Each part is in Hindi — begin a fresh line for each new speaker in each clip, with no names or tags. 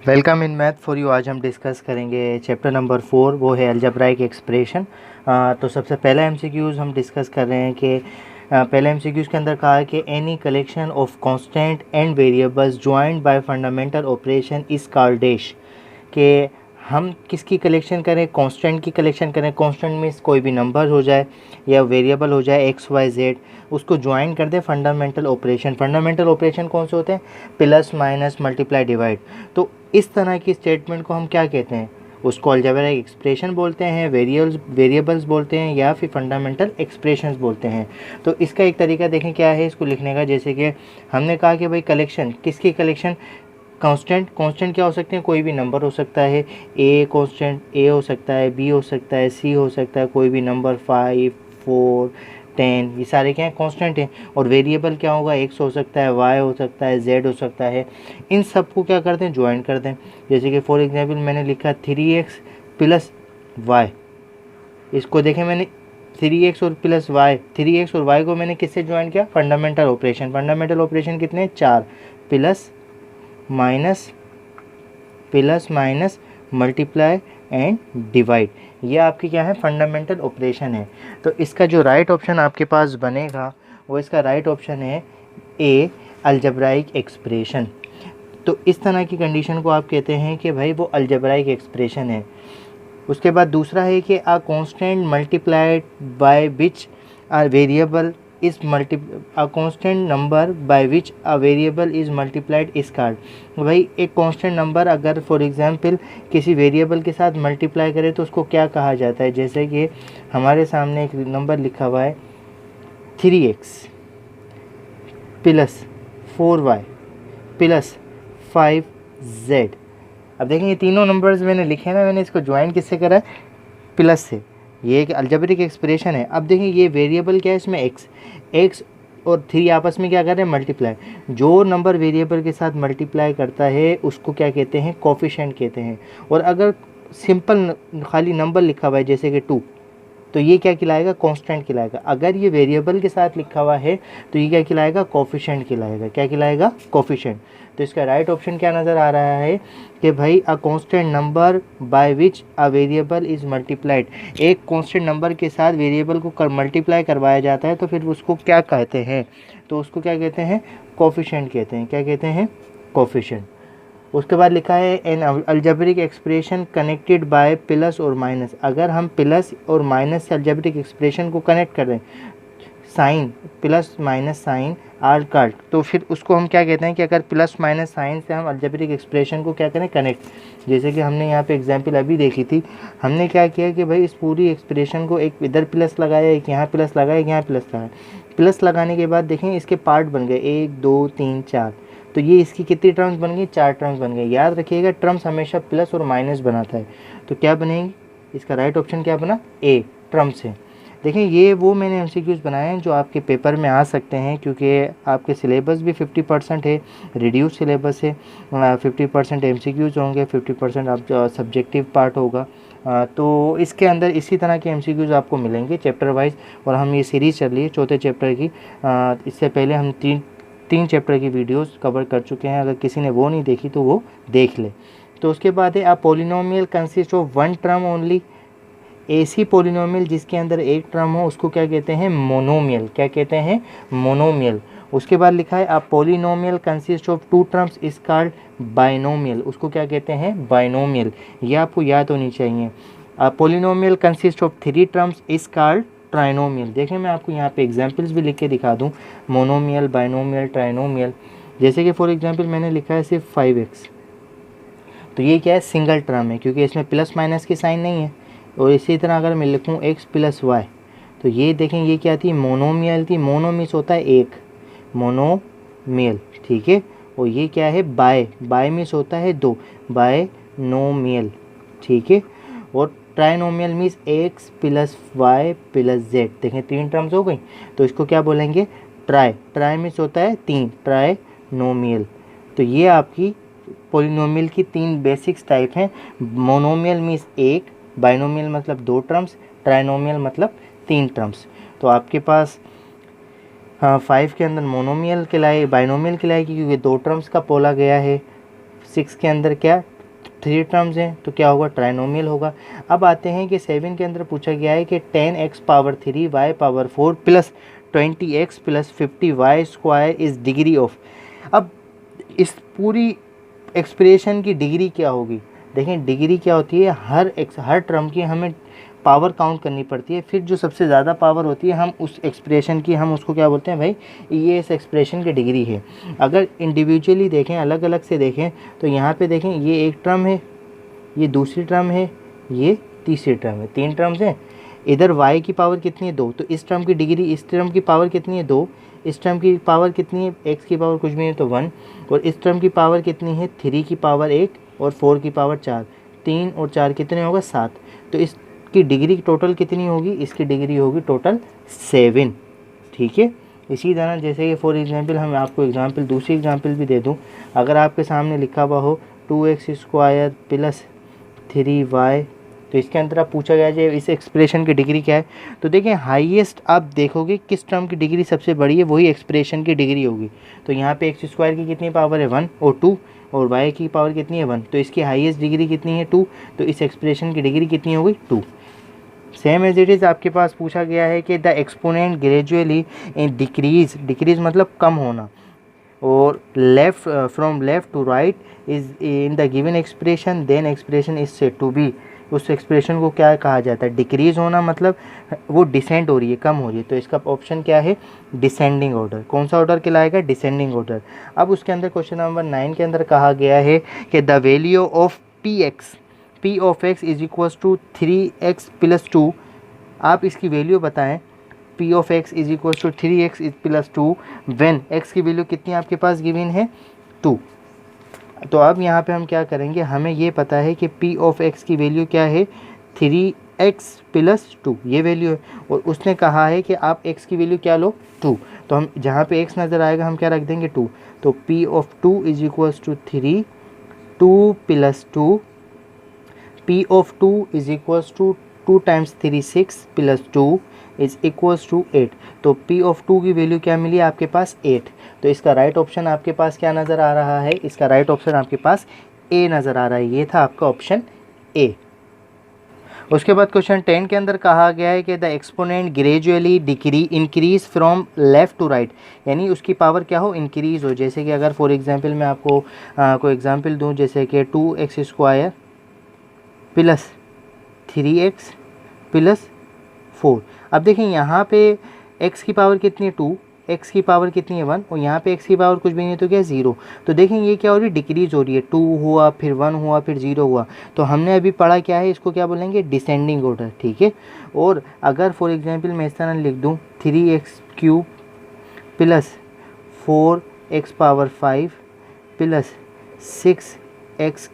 Welcome in math for you. आज हम डिस्कस करेंगे चैप्टर नंबर 4, वो है अलजेब्राइक एक्सप्रेशन। तो सबसे पहला एमसीक्यूज़ हम डिस्कस कर रहे हैं कि पहले एमसीक्यूज़ के अंदर कहा है कि any collection of constant and variables joined bye fundamental operation is called dash. कि हम किसकी कलेक्शन करें, कांस्टेंट की कलेक्शन करें। कांस्टेंट मीन्स कोई भी नंबर हो जाए या वेरिएबल हो जाए एक्स वाई जेड, उसको ज्वाइन कर दे फंडामेंटल ऑपरेशन। फंडामेंटल ऑपरेशन कौन से होते हैं? Plus minus multiply divide. तो इस तरह की स्टेटमेंट को हम क्या कहते हैं? उसको अलजेब्राइक एक्सप्रेशन बोलते हैं, वेरिएबल्स बोलते हैं, या फिर फंडामेंटल एक्सप्रेशंस बोलते हैं। तो इसका एक तरीका देखें क्या है इसको लिखने का। जैसे कि हमने कहा कि भाई कलेक्शन, किसकी कलेक्शन? कांस्टेंट क्या हो सकते हैं? कोई भी नंबर हो सकता है। ए कांस्टेंट ए हो सकता है, बी हो सकता है, सी हो सकता है, कोई भी नंबर 5, 4, 10, ये सारे क्या हैं? कांस्टेंट हैं। और वेरिएबल क्या होगा? एक्स हो सकता है, वाई हो सकता है, जेड हो सकता है। इन सब को क्या करते हैं? ज्वाइन कर दें। जैसे कि फॉर एग्जांपल मैंने लिखा 3x प्लस वाई। इसको देखें मैंने 3x और प्लस वाई, 3x और वाई को मैंने किससे ज्वाइन किया? Fundamental operation. फंडामेंटल ऑपरेशन कितने? 4। Plus minus multiply and divide, ये आपकी क्या है? फंडामेंटल ऑपरेशन है। तो इसका जो राइट ऑप्शन आपके पास बनेगा वो इसका राइट ऑप्शन है ए, अलजेब्राइक एक्सप्रेशन। तो इस तरह की कंडीशन को आप कहते हैं कि भाई वो अलजेब्राइक एक्सप्रेशन है। उसके बाद दूसरा है कि a constant multiplied by which a variable is a constant number by which a variable is multiplied is called। भाई एक कांस्टेंट नंबर अगर फॉर एग्जांपल किसी वेरिएबल के साथ मल्टीप्लाई करे तो उसको क्या कहा जाता है? जैसे कि हमारे सामने एक नंबर लिखा हुआ है 3x plus 4y plus 5z। अब देखें ये तीनों नंबर्स मैंने लिखे ना, मैंने इसको ज्वाइन किससे करा है? प्लस से। ये एक अलजेब्रिक एक्सप्रेशन है। अब देखें ये वेरिएबल क्या है? इसमें एक्स और 3 आपस में क्या कर रहे हैं? मल्टीप्लाई। जो नंबर वेरिएबल के साथ मल्टीप्लाई करता है उसको क्या कहते हैं? कोफिशिएंट कहते हैं। और अगर सिंपल खाली नंबर लिखा हुआ है जैसे कि 2, तो ये क्या कहलाएगा? कांस्टेंट कहलाएगा। अगर ये वेरिएबल के साथ लिखा हुआ है तो ये क्या कहलाएगा? कोफिशिएंट कहलाएगा। क्या कहलाएगा? कोफिशिएंट। तो इसका राइट ऑप्शन क्या नज़र आ रहा है कि भाई a constant number by which a variable is multiplied. एक कांस्टेंट नंबर के साथ वेरिएबल को मल्टीप्लाई करवाया जाता है तो फिर उसको क्या कहते हैं? तो उसको क्या कहते हैं? कोफिशिएंट कहते हैं। क्या कहते हैं? कोफिशिएंट। उसके बाद लिखा है N algebraic expression connected by plus और माइनस। अगर हम प्लस और माइनस से अलजेब्रिक एक्सप्रेशन को कनेक्ट कर दें, sign plus minus sign are काट, तो फिर उसको हम क्या कहते हैं कि अगर प्लस माइनस साइन से हम अलजेब्रिक एक्सप्रेशन को क्या करें? कनेक्ट। जैसे कि हमने यहाँ पे एग्जांपल अभी देखी थी। हमने क्या किया कि भाई इस पूरी एक्सप्रेशन को एक इधर प्लस लगाया, एक यहाँ प्लस लगाया, एक यहाँ प्लस लगाया। प्लस लगाने के बाद देखें इसके पार्ट बन गए 1 2 3 4। तो ये इसकी कितनी टर्म्स बन गई? 4 टर्म्स बन गई। याद रखिएगा टर्म्स हमेशा प्लस और माइनस बनाता है। तो क्या बनेगी? इसका राइट ऑप्शन क्या बना? ए, टर्म्स है। देखें ये वो मैंने एमसीक्यूज़ बनाए हैं जो आपके पेपर में आ सकते हैं, क्योंकि आपके सिलेबस भी 50% है, रिड्यूस सिलेबस है। 50% एमसीक्यूज़ होंगे, 50% आप सब्जेक्टिव पार्ट होगा। तो इसके अंदर इसी तरह के एमसीक्यूज़ आपको मिलेंगे चैप्टर वाइज। और हम ये सीरीज़ चल रही है 4थे चैप्टर की। इससे पहले हम तीन चैप्टर की वीडियोस कवर कर चुके हैं। अगर किसी ने वो नहीं देखी तो वो देख ले। तो उसके बाद है a polynomial consist of one term only. ऐसी पॉलिनोमियल जिसके अंदर एक टर्म हो उसको क्या कहते हैं? मोनोमियल। क्या कहते हैं? मोनोमियल। उसके बाद लिखा है a polynomial consist of 2 terms is called binomial. उसको क्या कहते हैं? बाइनोमियल। ये आपको याद होनी चाहिए। A polynomial consist of 3 terms is called trinomial. देखें मैं आपको यहाँ पे एग्जांपल्स भी लिख के दिखा दूँ। Monomial, binomial, trinomial. जैसे कि फॉर एग्जांपल मैंने लिखा है सिर्फ 5x, तो ये क्या है? सिंगल टर्म है क्योंकि इसमें प्लस माइनस की साइन नहीं है। और इसी तरह अगर मैं लिखूँ x प्लस वाई, तो ये देखें ये क्या थी? मोनोमियल थी। मोनो मीन्स होता है एक, मोनोमियल, ठीक है। और ये क्या है? बाय मीन्स होता है 2, बायनोमियल, ठीक है। और trinomial means x plus y plus z. देखें 3 टर्म्स हो गई, तो इसको क्या बोलेंगे? ट्राई मीन्स होता है 3, ट्राइनोमियल। तो ये आपकी पॉलिनोमियल की 3 बेसिक्स टाइप हैं। मोनोमियल मीन्स एक, बाइनोमियल मतलब 2 टर्म्स, ट्राइनोमियल मतलब 3 टर्म्स। तो आपके पास 5 के अंदर मोनोमियल कहलाए, बाइनोमियल कहलाएगी क्योंकि 2 टर्म्स का बोला गया है। 6 के अंदर क्या 3 टर्म्स हैं, तो क्या होगा, ट्राइनोमियल होगा। अब आते हैं कि 7 के अंदर पूछा गया है कि 10x power 3 y power 4 plus 20x plus 50y square is degree of. अब इस पूरी एक्सप्रेशन की डिग्री क्या होगी, देखें डिग्री क्या होती है, हर टर्म की हमें पावर काउंट करनी पड़ती है, फिर जो सबसे ज़्यादा पावर होती है हम उस एक्सप्रेशन की, हम उसको क्या बोलते हैं भाई, ये इस एक्सप्रेशन की डिग्री है। अगर इंडिविजुअली देखें, अलग अलग से देखें, तो यहाँ पे देखें ये एक टर्म है, ये दूसरी टर्म है, ये तीसरी टर्म है, 3 टर्म्स हैं। इधर y की पावर कितनी है 2, तो इस टर्म की डिग्री, इस टर्म की पावर कितनी है 2, इस टर्म की पावर कितनी है, x की पावर कुछ भी नहीं तो 1, और इस टर्म की पावर कितनी है 3 की पावर 1 और 4 की पावर 4, 3 और 4 कितने होगा 7, तो इसकी डिग्री टोटल कितनी होगी, इसकी डिग्री होगी टोटल 7। ठीक है, इसी तरह जैसे कि फॉर एग्जांपल हम आपको दूसरी एग्जांपल भी दे दूं, अगर आपके सामने लिखा हुआ हो 2x स्क्वायर प्लस 3y, तो इसके अंदर आप पूछा गया है इस एक्सप्रेशन की डिग्री क्या है, तो देखें हाईएस्ट आप देखोगे किस टर्म की डिग्री सबसे बड़ी है, वही एक्सप्रेशन की डिग्री होगी। तो यहाँ पे एक्स स्क्वायर की कितनी पावर है 1 और 2, और y की पावर कितनी है 1, तो इसकी हाईएस्ट डिग्री कितनी है 2, तो इस एक्सप्रेशन की डिग्री कितनी होगी 2। सेम एज इट इज़ आपके पास पूछा गया है कि the exponent gradually in decrease मतलब कम होना, और left from left to right is in the given expression, then expression is said to be, उस एक्सप्रेशन को क्या कहा जाता है, डिक्रीज होना मतलब वो डिसेंट हो रही है, कम हो रही है, तो इसका ऑप्शन क्या है, डिसेंडिंग ऑर्डर। कौन सा ऑर्डर कहलाएगा, डिसेंडिंग ऑर्डर। अब उसके अंदर क्वेश्चन नंबर 9 के अंदर कहा गया है कि the value of p of x is equals to 3x plus 2, आप इसकी वैल्यू बताएं, p of x is equals to 3x plus 2 when x की वैल्यू कितनी आपके पास गिवन है 2। तो अब यहाँ पे हम क्या करेंगे, हमें ये पता है कि p ऑफ x की वैल्यू क्या है 3x प्लस 2, ये वैल्यू है, और उसने कहा है कि आप x की वैल्यू क्या लो 2, तो हम जहाँ पे x नज़र आएगा हम क्या रख देंगे 2, तो p of 2 is equals to 3, 2 plus 2, p of 2 is equals to 2 times 3 6 plus 2 is equals to 8, तो p ऑफ 2 की वैल्यू क्या मिली आपके पास 8, तो इसका राइट ऑप्शन आपके पास क्या नज़र आ रहा है, इसका राइट ऑप्शन आपके पास ए नज़र आ रहा है, ये था आपका ऑप्शन ए। उसके बाद क्वेश्चन 10 के अंदर कहा गया है कि the exponent gradually increase from left to right, यानी उसकी पावर क्या हो, इंक्रीज़ हो। जैसे कि अगर फॉर एग्जांपल मैं आपको कोई एग्जांपल दूं, जैसे कि 2x square plus 3x plus 4, अब देखें यहाँ पे x की पावर कितनी है 2, x की पावर कितनी है 1, और यहाँ पे x की पावर कुछ भी नहीं तो क्या 0, तो देखें ये क्या हो रही है, डिक्रीज हो रही है, 2 हुआ फिर 1 हुआ फिर 0 हुआ, तो हमने अभी पढ़ा क्या है, इसको क्या बोलेंगे, डिसेंडिंग ऑर्डर। ठीक है, और अगर फॉर एग्जांपल मैं इस तरह लिख दूँ 3x cube plus 4x power 5 plus 6x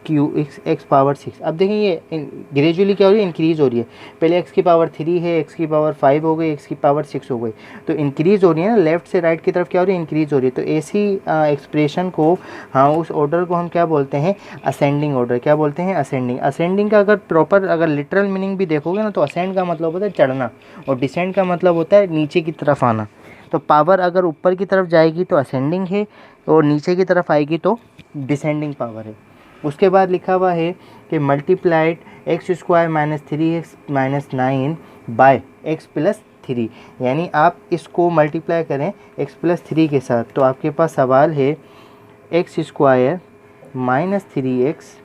cube x power 6, अब देखें ये ग्रेजुअली क्या हो रही है, इंक्रीज़ हो रही है, पहले x की पावर 3 है, x की पावर 5 हो गई, x की पावर 6 हो गई, तो इंक्रीज़ हो रही है ना, लेफ़्ट से राइट की तरफ क्या हो रही है, इंक्रीज़ हो रही है। तो ऐसी एक्सप्रेशन को, हाँ उस ऑर्डर को हम क्या बोलते हैं, असेंडिंग ऑर्डर। क्या बोलते हैं, असेंडिंग। असेंडिंग का अगर प्रॉपर अगर लिटरल मीनिंग भी देखोगे ना, तो असेंड का मतलब होता है चढ़ना, और डिसेंड का मतलब होता है नीचे की तरफ आना। तो पावर अगर ऊपर की तरफ जाएगी तो असेंडिंग है, और नीचे की तरफ आएगी तो डिसेंडिंग पावर है। उसके बाद लिखा हुआ है कि multiplied x square minus 3x minus 9 by x plus 3, यानी आप इसको मल्टीप्लाई करें x प्लस 3 के साथ, तो आपके पास सवाल है x square minus 3x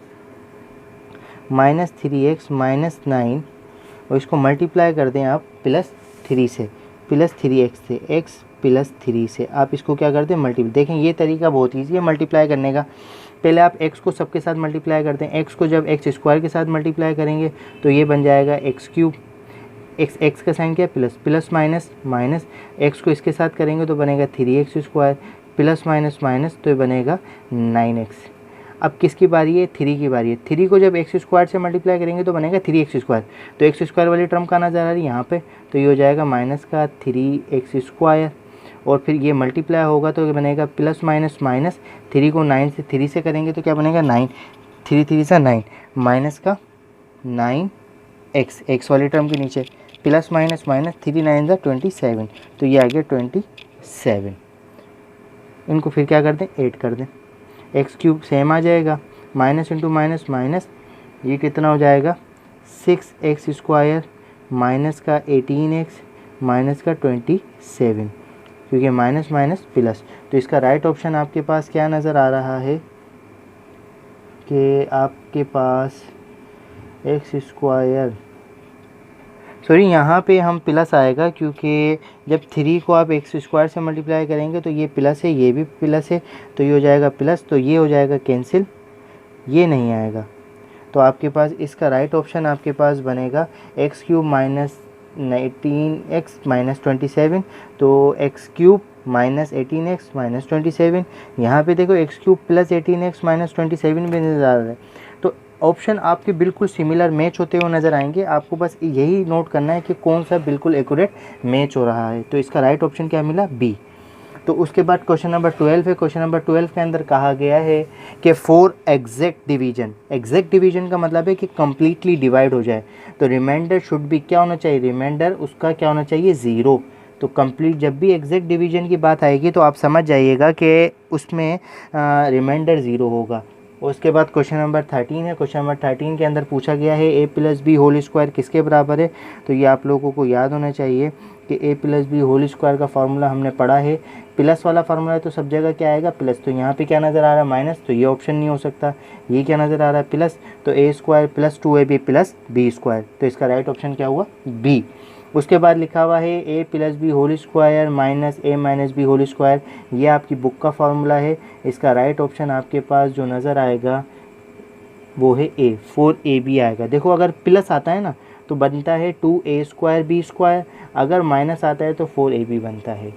minus 9, और इसको मल्टीप्लाई कर दें आप प्लस 3 से, प्लस 3x से, x प्लस 3 से, आप इसको क्या कर दें मल्टीप्लाई। देखें ये तरीका बहुत ईजी है मल्टीप्लाई करने का, पहले आप x को सबके साथ मल्टीप्लाई करते हैं, x को जब एक्स स्क्वायर के साथ मल्टीप्लाई करेंगे तो ये बन जाएगा एक्स क्यूब, x का साइन क्या है plus, plus minus minus, x को इसके साथ करेंगे तो बनेगा 3x square, plus minus minus तो ये बनेगा 9x। अब किसकी बारी है, 3 की बारी है। 3 को जब एक्स स्क्वायर से मल्टीप्लाई करेंगे तो बनेगा 3x स्क्वायर, तो एक्स स्क्वायर वाली टर्म का नज़र आ रही है यहाँ पे, तो ये हो जाएगा माइनस का 3x स्क्वायर, और फिर ये मल्टीप्लाई होगा तो ये बनेगा प्लस माइनस माइनस, 3 को 9 से 3 से करेंगे तो क्या बनेगा 9, 3 3 से 9, माइनस का 9x, एक्स वाली टर्म के नीचे, प्लस माइनस माइनस, 3 9 सा 27, तो ये आ गया 27। इनको फिर क्या कर दें, 8 कर दें, एक्स क्यूब सेम आ जाएगा, माइनस इंटू माइनस माइनस, ये कितना हो जाएगा 6x² माइनस का 18x माइनस का 27, क्योंकि माइनस माइनस प्लस। तो इसका राइट ऑप्शन आपके पास क्या नज़र आ रहा है कि आपके पास x², सॉरी यहाँ पे हम प्लस आएगा, क्योंकि जब 3 को आप x² से मल्टीप्लाई करेंगे तो ये प्लस है, ये भी प्लस है, तो ये हो जाएगा प्लस, तो ये हो जाएगा कैंसिल, ये नहीं आएगा। तो आपके पास इसका राइट ऑप्शन आपके पास बनेगा x³ माइनस 19x माइनस 27, तो x³ माइनस 18x माइनस 27। यहाँ पे देखो x³ प्लस 18x माइनस 27 भी नज़र आ रहा है। तो ऑप्शन आपके बिल्कुल सिमिलर मैच होते हुए नज़र आएंगे, आपको बस यही नोट करना है कि कौन सा बिल्कुल एक्यूरेट मैच हो रहा है। तो इसका राइट ऑप्शन क्या मिला, बी। तो उसके बाद क्वेश्चन नंबर 12 है। क्वेश्चन नंबर 12 के अंदर कहा गया है कि for exact division, exact division का मतलब है कि कम्प्लीटली डिवाइड हो जाए, तो रिमाइंडर शुड भी क्या होना चाहिए, रिमाइंडर उसका क्या होना चाहिए, 0। तो कंप्लीट जब भी एग्जैक्ट डिवीजन की बात आएगी तो आप समझ जाइएगा कि उसमें रिमाइंडर 0 होगा। उसके बाद क्वेश्चन नंबर 13 है। क्वेश्चन नंबर 13 के अंदर पूछा गया है a plus b whole square किसके बराबर है। तो ये आप लोगों को याद होना चाहिए कि a plus b whole square का फार्मूला हमने पढ़ा है, प्लस वाला फार्मूला है तो सब जगह क्या आएगा, प्लस। तो यहाँ पे क्या नज़र आ रहा है, माइनस, तो ये ऑप्शन नहीं हो सकता। ये क्या नज़र आ रहा है, प्लस, तो a² plus 2ab plus b², तो इसका राइट ऑप्शन क्या हुआ, बी। उसके बाद लिखा हुआ है a plus b whole square minus a minus b whole square, ये आपकी बुक का फार्मूला है। इसका राइट ऑप्शन आपके पास जो नज़र आएगा वो है a, 4ab आएगा। देखो अगर प्लस आता है ना तो बनता है 2a² b², अगर माइनस आता है तो 4ab बनता है।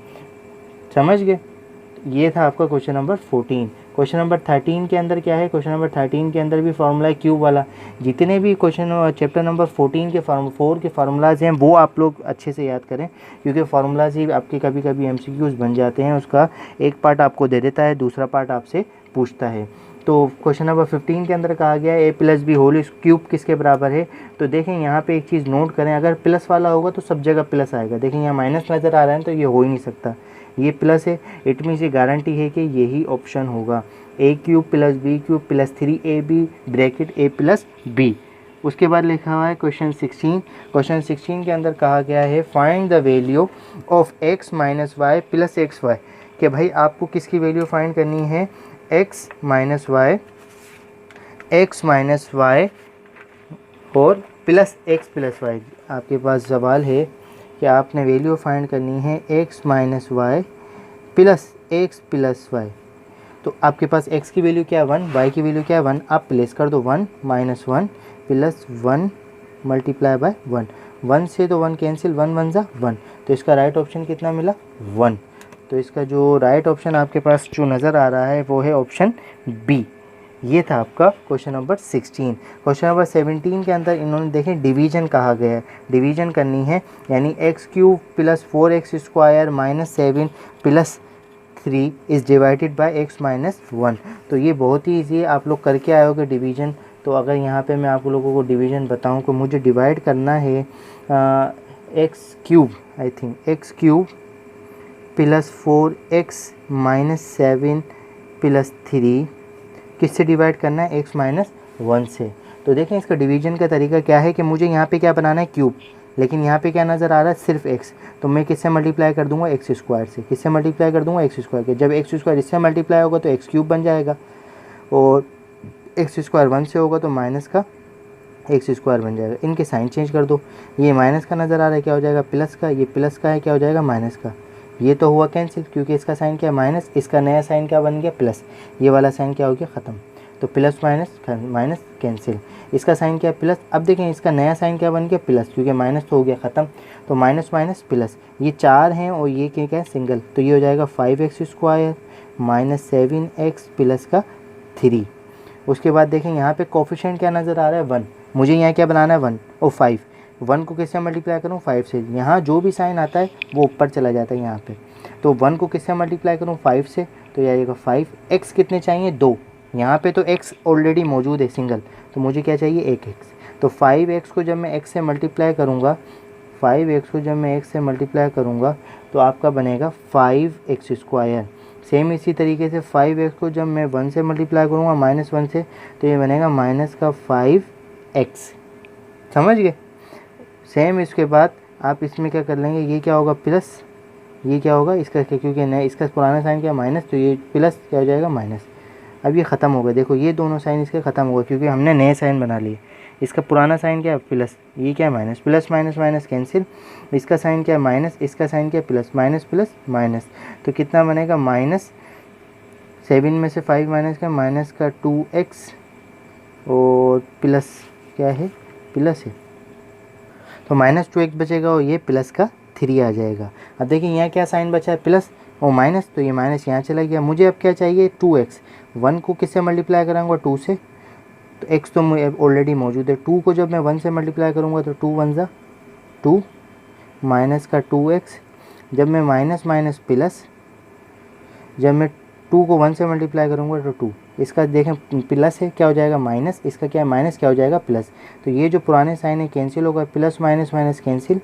समझ गए। ये था आपका क्वेश्चन नंबर 14। क्वेश्चन नंबर 13 के अंदर क्या है, क्वेश्चन नंबर 13 के अंदर भी फार्मूला है क्यूब वाला। जितने भी क्वेश्चन चैप्टर नंबर 14 के 4 के फार्मूलाज हैं वो आप लोग अच्छे से याद करें, क्योंकि फार्मूलाज ही आपके कभी कभी MCQs बन जाते हैं। उसका एक पार्ट आपको दे देता है, दूसरा पार्ट आपसे पूछता है। तो क्वेश्चन नंबर 15 के अंदर कहा गया है a plus b whole cube किसके बराबर है। तो देखें यहाँ पे एक चीज़ नोट करें, अगर प्लस वाला होगा तो सब जगह प्लस आएगा। देखें यहाँ माइनस नज़र आ रहा है तो ये हो ही नहीं सकता, ये प्लस है, इट मीन्स ये गारंटी है कि यही ऑप्शन होगा, a³ plus b³ plus 3ab bracket a plus b। उसके बाद लिखा हुआ है क्वेश्चन 16। क्वेश्चन 16 के अंदर कहा गया है find the value of x minus y plus x y, कि भाई आपको किसकी वैल्यू फाइंड करनी है, x माइनस वाई और प्लस x प्लस वाई। आपके पास सवाल है कि आपने वैल्यू फाइंड करनी है x minus y plus x plus y. तो आपके पास x की वैल्यू क्या है 1, y की वैल्यू क्या है 1, आप प्लेस कर दो 1 माइनस 1 प्लस 1 मल्टीप्लाई बाय 1, 1 से तो 1 कैंसिल, 1 1 जा 1, तो इसका राइट ऑप्शन कितना मिला 1। तो इसका जो राइट ऑप्शन आपके पास जो नज़र आ रहा है वो है ऑप्शन बी। ये था आपका क्वेश्चन नंबर 16। क्वेश्चन नंबर 17 के अंदर इन्होंने देखें डिवीजन कहा गया है, डिवीजन करनी है, यानी x³ plus 4x² minus 7 plus 3 is divided by x minus 1। तो ये बहुत ही ईजी है, आप लोग करके आए होगे डिवीजन। तो अगर यहाँ पे मैं आप लोगों को डिवीजन बताऊँ तो मुझे डिवाइड करना है x³ I think x³ plus 4x minus 7 plus 3 किससे डिवाइड करना है, x माइनस 1 से। तो देखें इसका डिवीजन का तरीका क्या है कि मुझे यहाँ पे क्या बनाना है क्यूब, लेकिन यहाँ पे क्या नज़र आ रहा है सिर्फ x, तो मैं किससे मल्टीप्लाई कर दूंगा x² से, किससे मल्टीप्लाई कर दूंगा x² के। जब x² इससे मल्टीप्लाई होगा तो x³ बन जाएगा, और x² 1 से होगा तो माइनस का x² बन जाएगा। इनके साइन चेंज कर दो, ये माइनस का नज़र आ रहा है क्या हो जाएगा प्लस का, ये प्लस का है क्या हो जाएगा माइनस का, ये तो हुआ कैंसिल क्योंकि इसका साइन क्या है माइनस, इसका नया साइन क्या बन गया प्लस, ये वाला साइन क्या हो गया ख़त्म। तो प्लस माइनस माइनस कैंसिल, इसका साइन क्या है प्लस। अब देखें इसका नया साइन क्या बन गया प्लस, क्योंकि माइनस तो हो गया ख़त्म, तो माइनस माइनस प्लस, ये 4 हैं और ये क्या है सिंगल, तो ये हो जाएगा 5x² माइनस 7x प्लस का 3। उसके बाद देखें यहाँ पे कोफिशिएंट क्या नज़र आ रहा है 1, मुझे यहाँ क्या बनाना है 1 और 5, 1 को किससे मल्टीप्लाई करूँ 5 से, यहाँ जो भी साइन आता है वो ऊपर चला जाता है यहाँ पे, तो 1 को किससे मल्टीप्लाई करूँ 5 से, तो ये आएगा 5। x कितने चाहिए 2, यहाँ पे तो x ऑलरेडी मौजूद है सिंगल, तो मुझे क्या चाहिए 1x, तो 5x को जब मैं x से मल्टीप्लाई करूँगा, 5x को जब मैं x से मल्टीप्लाई करूँगा तो आपका बनेगा 5x²। सेम इसी तरीके से 5x को जब मैं 1 से मल्टीप्लाई करूँगा -1 से, तो ये बनेगा माइनस का 5x। समझ गए? सेम इसके बाद आप इसमें क्या कर लेंगे, ये क्या होगा प्लस, ये क्या होगा इसका, क्योंकि नया इसका पुराना साइन क्या माइनस, तो ये प्लस क्या हो जाएगा माइनस। अब ये ख़त्म हो गया, देखो ये दोनों साइन इसके ख़त्म हो गए क्योंकि हमने नए साइन बना लिए। इसका पुराना साइन क्या है प्लस, ये क्या है minus, plus minus minus cancel, इसका साइन क्या है माइनस, इसका साइन क्या है प्लस, माइनस प्लस माइनस, तो कितना बनेगा -7 में से 5 माइनस का माइनस का 2x और प्लस क्या है प्लस है, तो -2x बचेगा और ये प्लस का 3 आ जाएगा। अब देखिए यहाँ क्या साइन बचा है प्लस और माइनस, तो ये माइनस यहाँ चला गया। मुझे अब क्या चाहिए 2x, 1 को किससे मल्टीप्लाई कराऊंगा 2 से, तो x तो ऑलरेडी मौजूद है, 2 को जब मैं 1 से मल्टीप्लाई करूँगा तो 2 1 ज़ा 2 माइनस का 2x, जब मैं माइनस माइनस प्लस, जब मैं 2 को 1 से मल्टीप्लाई करूँगा तो 2, इसका देखें प्लस है क्या हो जाएगा माइनस, इसका क्या है माइनस क्या हो जाएगा प्लस, तो ये जो पुराने साइन है कैंसिल होगा, plus minus minus cancel,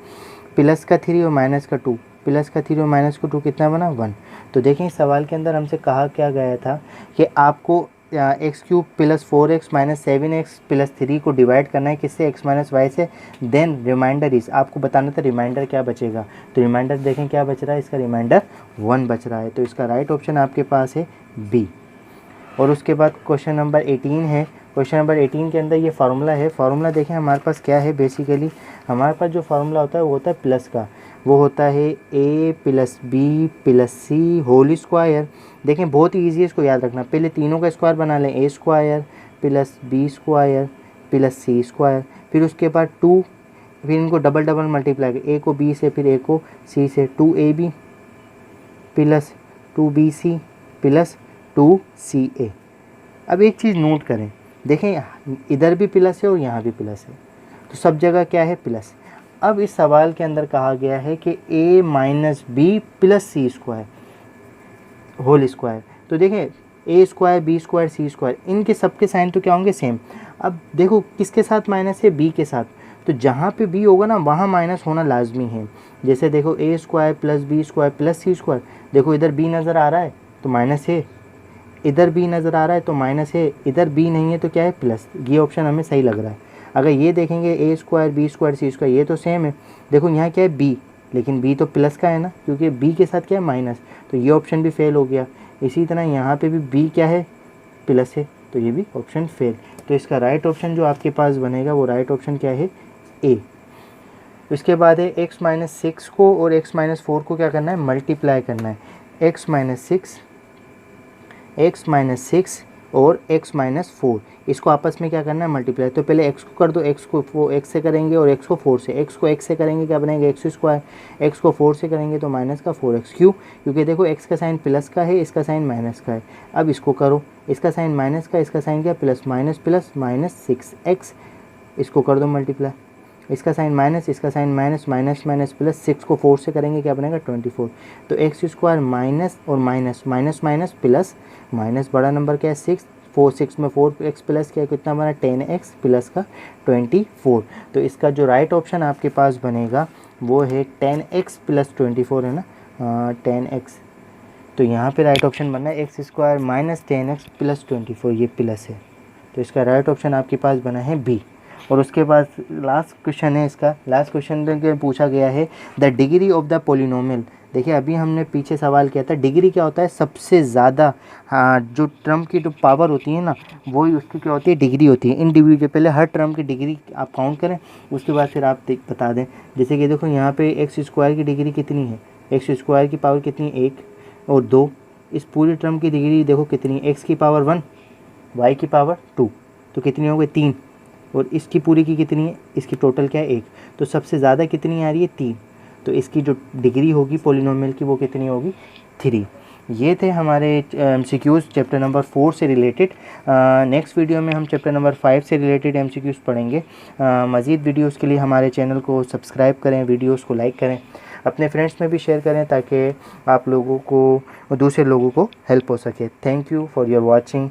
plus का 3 और माइनस का 2, प्लस का 3 और माइनस का 2 कितना बना 1। तो देखें इस सवाल के अंदर हमसे कहा क्या गया था कि आपको x³ plus 4x minus 7x plus 3 को डिवाइड करना है किससे, x माइनस वाई से, देन रिमाइंडर इस, आपको बताना था रिमाइंडर क्या बचेगा, तो रिमाइंडर देखें क्या बच रहा है, इसका रिमाइंडर 1 बच रहा है, तो इसका राइट ऑप्शन आपके पास है बी। और उसके बाद क्वेश्चन नंबर 18 है। क्वेश्चन नंबर 18 के अंदर ये फार्मूला है, फार्मूला देखें हमारे पास क्या है, बेसिकली हमारे पास जो फार्मूला होता है वो होता है प्लस का, वो होता है a plus b plus c whole square. देखें बहुत ही ईजी है इसको याद रखना, पहले तीनों का स्क्वायर बना लें, a square plus b square plus c square, फिर उसके बाद 2, फिर इनको डबल डबल मल्टीप्लाई करें, a को b से फिर a को c से, 2ab plus 2bc plus 2ca। अब एक चीज़ नोट करें, देखें इधर भी प्लस है और यहाँ भी प्लस है, तो सब जगह क्या है प्लस। अब इस सवाल के अंदर कहा गया है कि a minus b plus c square whole square, तो देखें a square b square c square, इनके सबके साइन तो क्या होंगे सेम। अब देखो किसके साथ माइनस है, b के साथ, तो जहाँ पे b होगा ना वहाँ माइनस होना लाजमी है। जैसे देखो a square plus b square plus c square, देखो इधर b नज़र आ रहा है तो माइनस है, इधर b नज़र आ रहा है तो माइनस है, इधर b नहीं है तो क्या है प्लस। ये ऑप्शन हमें सही लग रहा है। अगर ये देखेंगे a square b square c square, ये तो सेम है, देखो यहाँ क्या है b, लेकिन b तो प्लस का है ना, क्योंकि b के साथ क्या है माइनस, तो ये ऑप्शन भी फेल हो गया। इसी तरह यहाँ पे भी b क्या है प्लस है, तो ये भी ऑप्शन फेल। तो इसका राइट ऑप्शन जो आपके पास बनेगा वो राइट ऑप्शन क्या है a। इसके बाद है x माइनस 6 को और x माइनस 4 को क्या करना है मल्टीप्लाई करना है, x माइनस 6 और x माइनस 4, इसको आपस में क्या करना है मल्टीप्लाई। तो पहले x को कर दो, x को x से करेंगे और x को 4 से, x को x से करेंगे क्या बनेगा x स्क्वायर, x को 4 से करेंगे तो माइनस का 4x। क्यों, क्योंकि देखो x का साइन प्लस का है, इसका साइन माइनस का है। अब इसको करो, इसका साइन माइनस का, इसका साइन क्या plus, minus plus minus 6x, इसको कर दो मल्टीप्लाई, इसका साइन माइनस, इसका sign minus, minus minus plus, 6 को 4 से करेंगे क्या बनेगा 24। तो x स्क्वायर माइनस और minus, minus minus plus, minus बड़ा नंबर क्या है 6, 6 में 4x प्लस क्या है कितना बना 10x प्लस का 24। तो इसका जो राइट ऑप्शन आपके पास बनेगा वो है 10x प्लस 24 है ना, 10x। तो यहाँ पे राइट ऑप्शन बनना है x square minus 10x plus 24, ये प्लस है, तो इसका राइट ऑप्शन आपके पास बना है बी। और उसके बाद लास्ट क्वेश्चन है, इसका लास्ट क्वेश्चन में पूछा गया है the degree of the polynomial. देखिए अभी हमने पीछे सवाल किया था, डिग्री क्या होता है सबसे ज़्यादा, हाँ जो टर्म की जो पावर होती है ना वही उसकी क्या होती है डिग्री होती है। इंडिविजुअल पहले हर टर्म की डिग्री आप काउंट करें, उसके बाद फिर आप बता दें। जैसे कि देखो यहाँ पे एक्स स्क्वायर की डिग्री कितनी है, एक्स स्क्वायर की पावर कितनी है 1 और 2, इस पूरी टर्म की डिग्री देखो कितनी है, एक्स की पावर 1 वाई की पावर 2, तो कितनी हो गई 3, और इसकी पूरी की कितनी है, इसकी टोटल क्या है 1, तो सबसे ज़्यादा कितनी आ रही है 3, तो इसकी जो डिग्री होगी पोलिनोमियल की वो कितनी होगी 3। ये थे हमारे एमसीक्यूज़ चैप्टर नंबर 4 से रिलेटेड। नेक्स्ट वीडियो में हम चैप्टर नंबर 5 से रिलेटेड एमसीक्यूज़ पढ़ेंगे। मज़ीद वीडियोस के लिए हमारे चैनल को सब्सक्राइब करें, वीडियोस को लाइक करें, अपने फ्रेंड्स में भी शेयर करें ताकि आप लोगों को दूसरे लोगों को हेल्प हो सके। Thank you for your watching.